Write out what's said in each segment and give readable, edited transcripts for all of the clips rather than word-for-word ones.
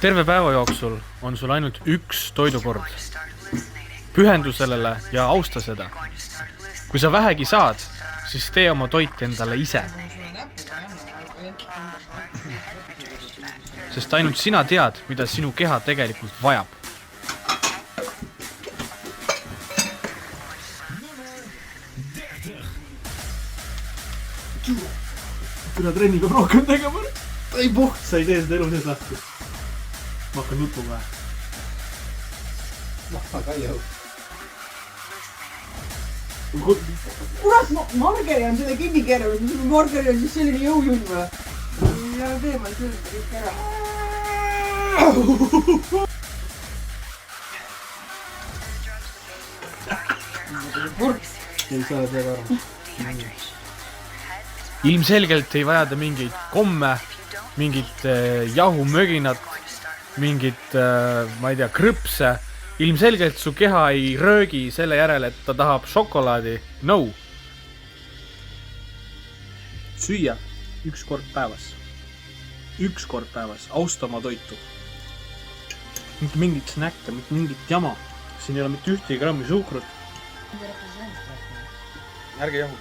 Terve päeva jooksul on sul ainult üks toidukord. Pühendu sellele ja austa seda. Kui sa vähegi saad, siis tee oma toit endale ise. Sest ainult sina tead, mida sinu keha tegelikult vajab. Kuna trenni peab rohkem tegema. Ei puht, sa ei tee seda elu sees lahti. Ma hakkan juttu kohe. Aga ei jõu. Kurat, Margeri on selle kinni keeranud. Margeri on siis selline jõujunn või? Ja teema ei sülda kõik ära. Ei saa seda aru. Ilmselgelt ei vaja ta mingeid komme, mingit jahumöginat, mingit, ma ei tea, krõpse. Ilmselgelt su keha ei röögi selle järel, et ta tahab šokolaadi. No. Süüa üks kord päevas. Üks kord päevas. Austa oma toitu. Mitte mingit snäkke, mitte mingit jama. Siin ei ole mitte ühtegi grammi suhkrut. Ärge jahu.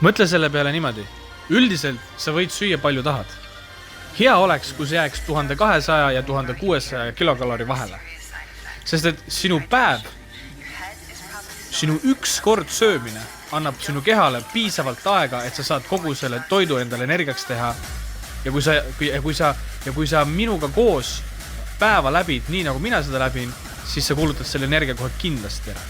Mõtle selle peale niimoodi. Üldiselt sa võid süüa palju tahad. Hea oleks, kui see jääks 1200 ja 1600 kilokalori vahele. Sest et sinu päev, sinu üks kord söömine annab sinu kehale piisavalt aega, et sa saad kogu selle toidu endale energiaks teha. Ja kui sa minuga koos päeva läbid, nii nagu mina seda läbin, siis sa kulutad selle energia kohe kindlasti ära.